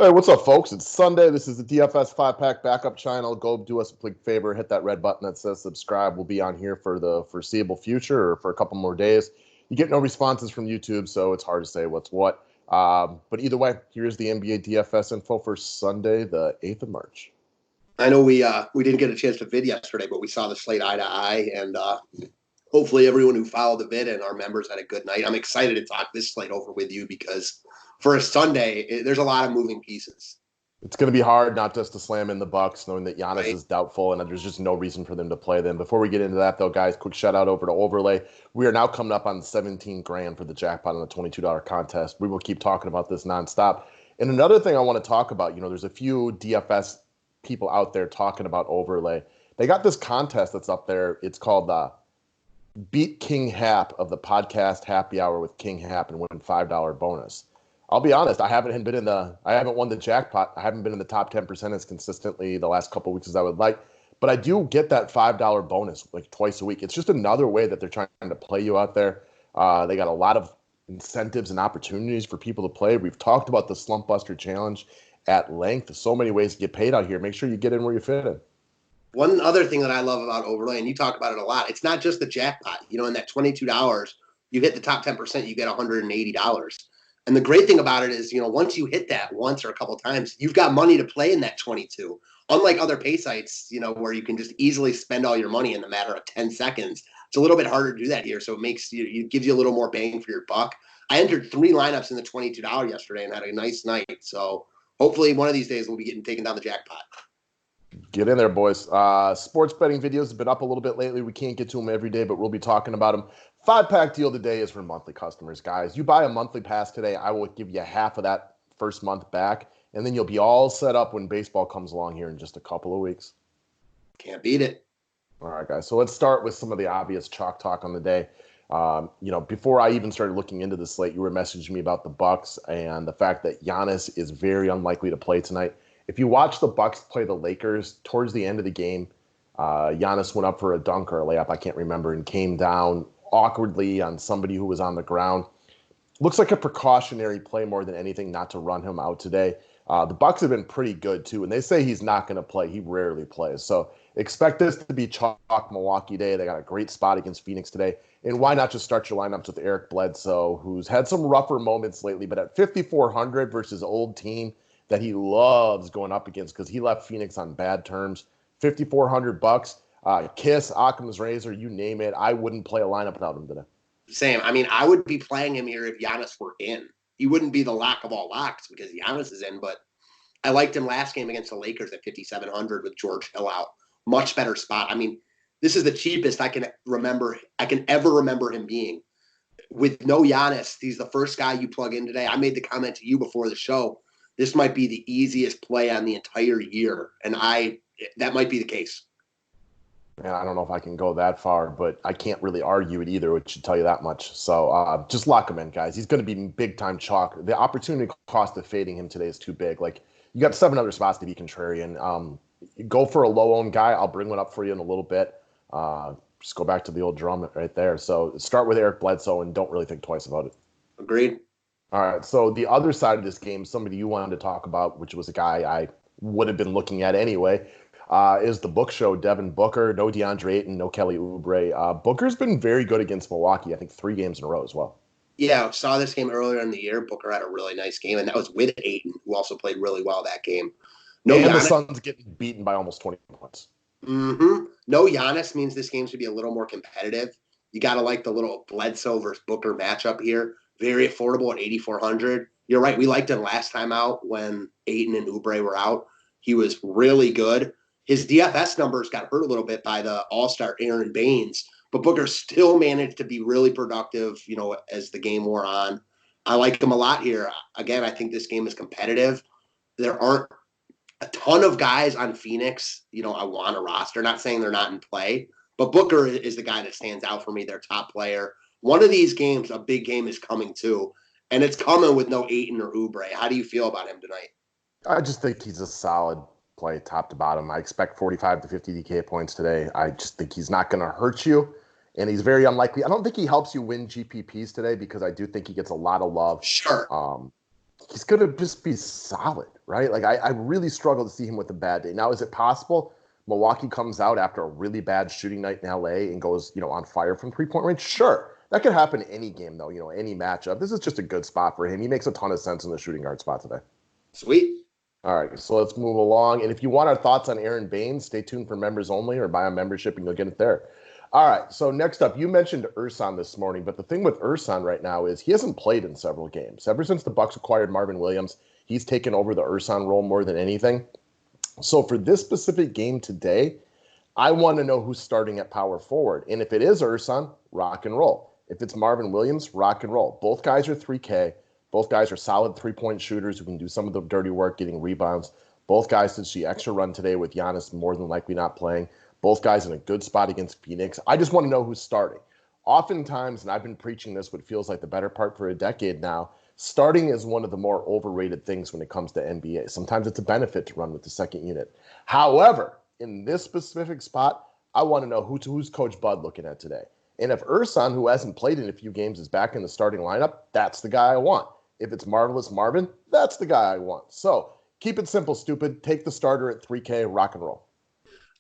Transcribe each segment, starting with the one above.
Hey, what's up, folks? It's Sunday. This is the DFS 5-pack backup channel. Go do us a big favor. Hit that red button that says subscribe. We'll be on here for the foreseeable future or for a couple more days. You get no responses from YouTube, so it's hard to say what's what. But either way, here's the NBA DFS info for Sunday, the 8th of March. I know we didn't get a chance to vid yesterday, but we saw the slate eye to eye, and hopefully everyone who followed the vid and our members had a good night. I'm excited to talk this slate over with you because for a Sunday, there's a lot of moving pieces. It's going to be hard not just to slam in the Bucks, knowing that Giannis Right. is doubtful and there's just no reason for them to play them. Before we get into that, though, guys, quick shout out over to Overlay. We are now coming up on 17 grand for the jackpot on the $22 contest. We will keep talking about this nonstop. And another thing I want to talk about, there's a few DFS people out there talking about Overlay. They got this contest that's up there. It's called Beat King Hap of the podcast Happy Hour with King Hap and win $5 bonus. I'll be honest, I haven't won the jackpot. I haven't been in the top 10% as consistently the last couple of weeks as I would like, but I do get that $5 bonus like twice a week. It's just another way that they're trying to play you out there. They got a lot of incentives and opportunities for people to play. We've talked about the Slump Buster Challenge at length. There's so many ways to get paid out here. Make sure you get in where you fit in. One other thing that I love about Overlay, and you talk about it a lot, it's not just the jackpot. In that $22, you hit the top 10%, you get $180. And the great thing about it is, once you hit that once or a couple of times, you've got money to play in that 22. Unlike other pay sites, where you can just easily spend all your money in the matter of 10 seconds, it's a little bit harder to do that here. So it gives you a little more bang for your buck. I entered 3 lineups in the $22 yesterday and had a nice night. So hopefully one of these days we'll be getting taken down the jackpot. Get in there, boys. Sports betting videos have been up a little bit lately. We can't get to them every day, but we'll be talking about them. 5-pack deal today is for monthly customers, guys. You buy a monthly pass today, I will give you half of that first month back, and then you'll be all set up when baseball comes along here in just a couple of weeks. Can't beat it. All right, guys. So let's start with some of the obvious chalk talk on the day. Before I even started looking into the slate, you were messaging me about the Bucks and the fact that Giannis is very unlikely to play tonight. If you watch the Bucks play the Lakers towards the end of the game, Giannis went up for a dunk or a layup, I can't remember, and came down awkwardly on somebody who was on the ground. Looks like a precautionary play more than anything, not to run him out today. The Bucks have been pretty good too, and they say he's not going to play. He rarely plays, so expect this to be chalk Milwaukee day. They got a great spot against Phoenix today, and why not just start your lineups with Eric Bledsoe, who's had some rougher moments lately, but at 5,400 versus old team that he loves going up against because he left Phoenix on bad terms. $5,400. Kiss, Occam's razor, you name it. I wouldn't play a lineup without him today. Same. I mean, I would be playing him here if Giannis were in. He wouldn't be the lock of all locks because Giannis is in, but I liked him last game against the Lakers at 5,700 with George Hill out. Much better spot. I mean, this is the cheapest I can ever remember him being. With no Giannis, he's the first guy you plug in today. I made the comment to you before the show. This might be the easiest play on the entire year, and that might be the case. Man, I don't know if I can go that far, but I can't really argue it either, which should tell you that much. So just lock him in, guys. He's going to be big-time chalk. The opportunity cost of fading him today is too big. Like, you got 7 other spots to be contrarian. Go for a low-owned guy. I'll bring one up for you in a little bit. Just go back to the old drum right there. So start with Eric Bledsoe and don't really think twice about it. Agreed. All right, so the other side of this game, somebody you wanted to talk about, which was a guy I would have been looking at anyway, is the book show, Devin Booker. No DeAndre Ayton, no Kelly Oubre. Booker's been very good against Milwaukee, I think 3 games in a row as well. Yeah, saw this game earlier in the year. Booker had a really nice game, and that was with Ayton, who also played really well that game. And the Suns getting beaten by almost 20 points. Mm-hmm. No Giannis means this game should be a little more competitive. You got to like the little Bledsoe versus Booker matchup here. Very affordable at 8,400. You're right. We liked him last time out when Ayton and Oubre were out. He was really good. His DFS numbers got hurt a little bit by the all-star Aaron Baines, but Booker still managed to be really productive, as the game wore on. I like him a lot here. Again, I think this game is competitive. There aren't a ton of guys on Phoenix, I want a roster. Not saying they're not in play, but Booker is the guy that stands out for me, their top player. One of these games, a big game is coming too, and it's coming with no Ayton or Oubre. How do you feel about him tonight? I just think he's a solid play top to bottom. I expect 45 to 50 DK points today. I just think he's not going to hurt you, and he's very unlikely. I don't think he helps you win GPPs today because I do think he gets a lot of love. Sure. he's going to just be solid, right? Like, I really struggle to see him with a bad day. Now, is it possible Milwaukee comes out after a really bad shooting night in LA and goes, on fire from three-point range? Sure. That could happen in any game, though, any matchup. This is just a good spot for him. He makes a ton of sense in the shooting guard spot today. Sweet. All right, so let's move along. And if you want our thoughts on Aaron Baines, stay tuned for members only or buy a membership and you'll get it there. All right, so next up, you mentioned Ersan this morning, but the thing with Ersan right now is he hasn't played in several games. Ever since the Bucks acquired Marvin Williams, he's taken over the Ersan role more than anything. So for this specific game today, I want to know who's starting at power forward. And if it is Ersan, rock and roll. If it's Marvin Williams, rock and roll. Both guys are 3K. Both guys are solid three-point shooters who can do some of the dirty work, getting rebounds. Both guys did see extra run today with Giannis more than likely not playing. Both guys in a good spot against Phoenix. I just want to know who's starting. Oftentimes, and I've been preaching this, what feels like the better part for a decade now, starting is one of the more overrated things when it comes to NBA. Sometimes it's a benefit to run with the second unit. However, in this specific spot, I want to know who's Coach Bud looking at today. And if Ersan, who hasn't played in a few games, is back in the starting lineup, that's the guy I want. If it's Marvelous Marvin, that's the guy I want. So keep it simple, stupid. Take the starter at 3K, rock and roll.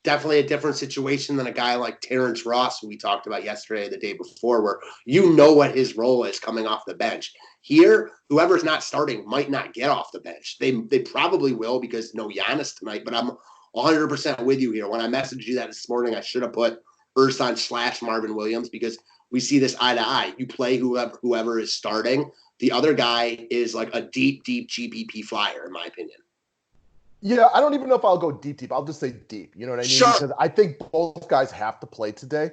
Definitely a different situation than a guy like Terrence Ross, who we talked about yesterday, the day before, where you know what his role is coming off the bench. Here, whoever's not starting might not get off the bench. They probably will because no Giannis tonight, but I'm 100% with you here. When I messaged you that this morning, I should have put Ersan / Marvin Williams because we see this eye to eye. You play whoever is starting. The other guy is like a deep GPP flyer, in my opinion. Yeah, I don't even know if I'll go deep. I'll just say deep. You know what I mean? Sure. Because I think both guys have to play today.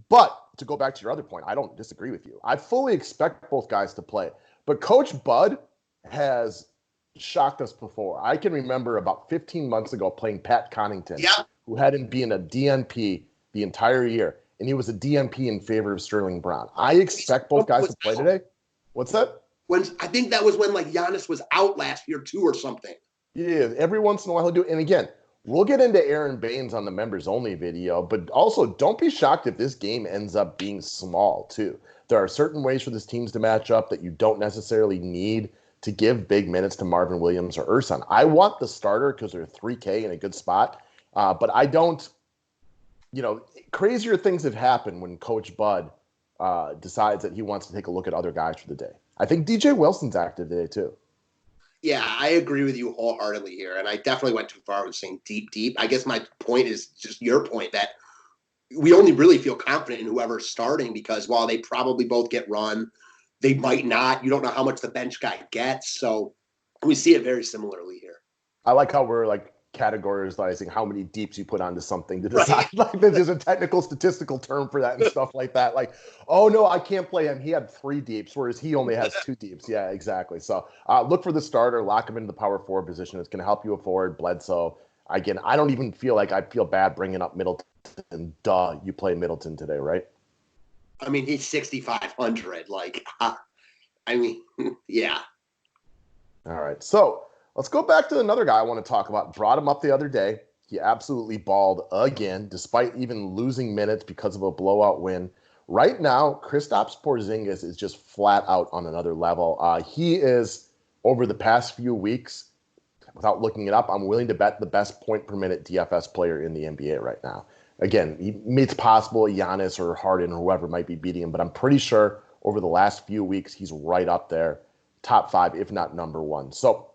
But to go back to your other point, I don't disagree with you. I fully expect both guys to play. But Coach Bud has shocked us before. I can remember about 15 months ago playing Pat Connaughton, who hadn't been a DNP the entire year. And he was a DNP in favor of Sterling Brown. I expect both guys to play today. What's that? I think that was when like Giannis was out last year too or something. Yeah, every once in a while he'll do it. And again, we'll get into Aaron Baines on the members only video, but also don't be shocked if this game ends up being small too. There are certain ways for this teams to match up that you don't necessarily need to give big minutes to Marvin Williams or Ersan. I want the starter because they're 3K in a good spot, but I don't, crazier things have happened when Coach Bud decides that he wants to take a look at other guys for the day. I think DJ Wilson's active today too. Yeah, I agree with you wholeheartedly here. And I definitely went too far with saying deep. I guess my point is just your point that we only really feel confident in whoever's starting because while they probably both get run, they might not. You don't know how much the bench guy gets. So we see it very similarly here. I like how we're like categorizing how many deeps you put onto something to decide. Right. Like there's a technical statistical term for that and stuff like that. Like, oh no, I can't play him. He had 3 deeps, whereas he only has 2 deeps. Yeah, exactly. So look for the starter, lock him into the power forward position. It's going to help you afford Bledsoe. Again, I don't even feel like I feel bad bringing up Middleton. Duh, you play Middleton today, right? I mean, he's 6,500. Like, yeah. All right. So let's go back to another guy I want to talk about. Brought him up the other day. He absolutely balled again, despite even losing minutes because of a blowout win. Right now, Kristaps Porzingis is just flat out on another level. He is, over the past few weeks, without looking it up, I'm willing to bet the best point per minute DFS player in the NBA right now. Again, it's possible Giannis or Harden or whoever might be beating him, but I'm pretty sure over the last few weeks, he's right up there, top 5, if not number 1. So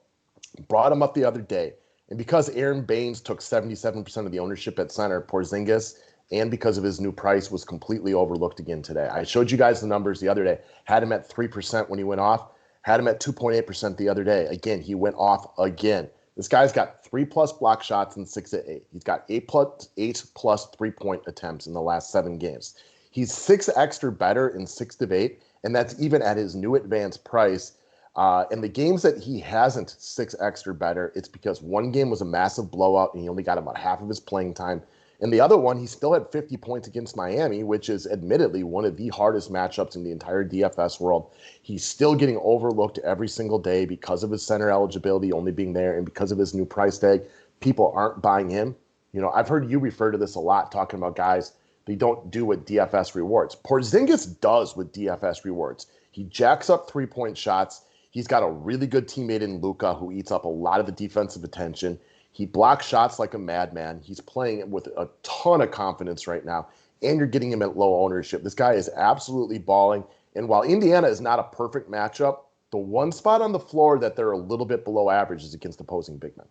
brought him up the other day. And because Aaron Baines took 77% of the ownership at center, Porzingis, and because of his new price, was completely overlooked again today. I showed you guys the numbers the other day. Had him at 3% when he went off. Had him at 2.8% the other day. Again, he went off again. This guy's got 3+ block shots and 6 of 8. He's got 8+ 3-point attempts in the last 7 games. He's 6x or better in 6 of 8, and that's even at his new advanced price. And the games that he hasn't 6x or better, it's because one game was a massive blowout and he only got about half of his playing time. And the other one, he still had 50 points against Miami, which is admittedly one of the hardest matchups in the entire DFS world. He's still getting overlooked every single day because of his center eligibility only being there and because of his new price tag. People aren't buying him. I've heard you refer to this a lot, talking about guys they don't do what DFS rewards. Porzingis does with DFS rewards. He jacks up 3-point shots. He's got a really good teammate in Luka who eats up a lot of the defensive attention. He blocks shots like a madman. He's playing with a ton of confidence right now, and you're getting him at low ownership. This guy is absolutely balling. And while Indiana is not a perfect matchup, the one spot on the floor that they're a little bit below average is against opposing big men.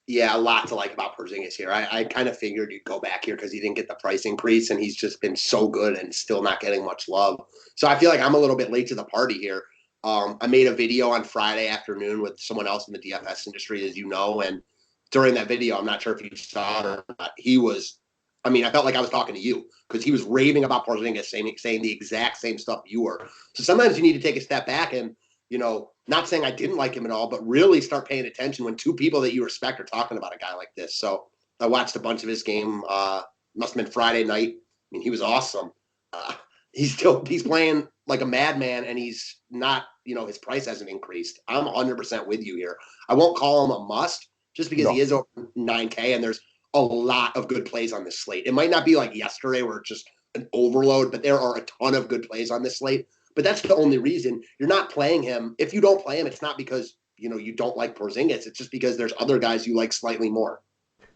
Yeah, a lot to like about Porzingis here. I kind of figured you'd go back here because he didn't get the price increase, and he's just been so good and still not getting much love. So I feel like I'm a little bit late to the party here. I made a video on Friday afternoon with someone else in the DFS industry, as you know, and during that video, I'm not sure if you saw it or not, I felt like I was talking to you because he was raving about Porzingis, saying the exact same stuff you were. So sometimes you need to take a step back and, not saying I didn't like him at all, but really start paying attention when two people that you respect are talking about a guy like this. So I watched a bunch of his game. Must have been Friday night. He was awesome. He's playing like a madman, and he's not, his price hasn't increased. I'm 100% with you here. I won't call him a must just because he is over 9K, and there's a lot of good plays on this slate. It might not be like yesterday where it's just an overload, but there are a ton of good plays on this slate. But that's the only reason you're not playing him. If you don't play him, it's not because, you don't like Porzingis. It's just because there's other guys you like slightly more.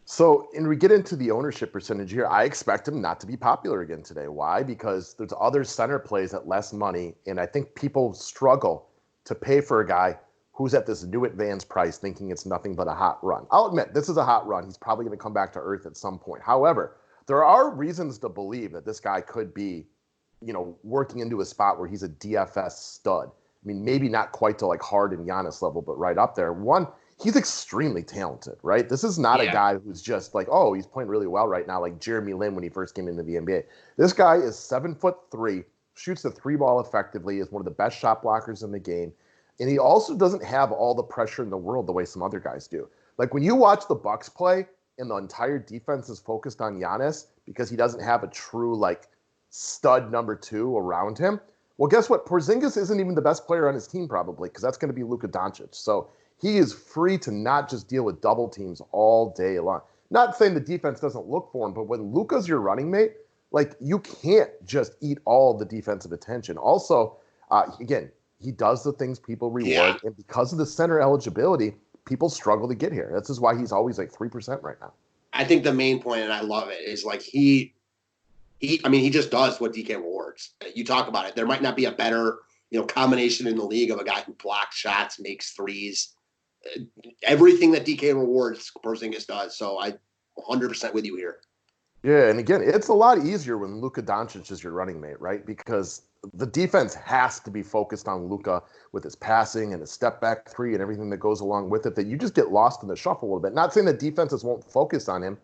So, and we get into the ownership percentage here. I expect him not to be popular again today. Why? Because there's other center plays at less money, and I think people struggle to pay for a guy who's at this new advanced price thinking it's nothing but a hot run. I'll admit, this is a hot run. He's probably going to come back to earth at some point. However, there are reasons to believe that this guy could be, working into a spot where he's a DFS stud. Maybe not quite to like Harden, Giannis level, but right up there. One, he's extremely talented, right? This is not a guy who's just like, oh, he's playing really well right now, like Jeremy Lin when he first came into the NBA. This guy is 7'3", shoots the three ball effectively, is one of the best shot blockers in the game. And he also doesn't have all the pressure in the world the way some other guys do. Like when you watch the Bucks play and the entire defense is focused on Giannis because he doesn't have a true like stud number two around him. Well, guess what? Porzingis isn't even the best player on his team probably because that's going to be Luka Doncic. So he is free to not just deal with double teams all day long. Not saying the defense doesn't look for him, but when Luka's your running mate, like you can't just eat all the defensive attention. Also, again, he does the things people reward, and because of the center eligibility, people struggle to get here. This is why he's always like 3% right now. I think the main point, and I love it, is like he just does what DK rewards. You talk about it. There might not be a better, combination in the league of a guy who blocks shots, makes threes. Everything that DK rewards, Porzingis does. So I'm 100% with you here. Yeah, and again, it's a lot easier when Luka Doncic is your running mate, right? Because the defense has to be focused on Luka with his passing and his step back three and everything that goes along with it, that you just get lost in the shuffle a little bit. Not saying that defenses won't focus on him.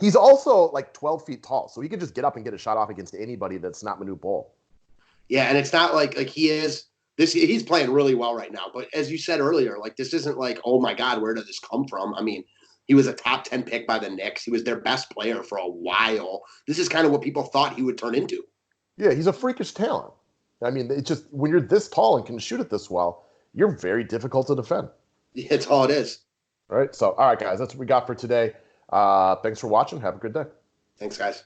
He's also like 12 feet tall, so he can just get up and get a shot off against anybody that's not Manu Bol. Yeah, and it's not like he is this. He's playing really well right now. But as you said earlier, like this isn't like, oh my God, where did this come from? He was a top 10 pick by the Knicks. He was their best player for a while. This is kind of what people thought he would turn into. Yeah, he's a freakish talent. It's just when you're this tall and can shoot it this well, you're very difficult to defend. It's all it is. All right. So, all right, guys, that's what we got for today. Thanks for watching. Have a good day. Thanks, guys.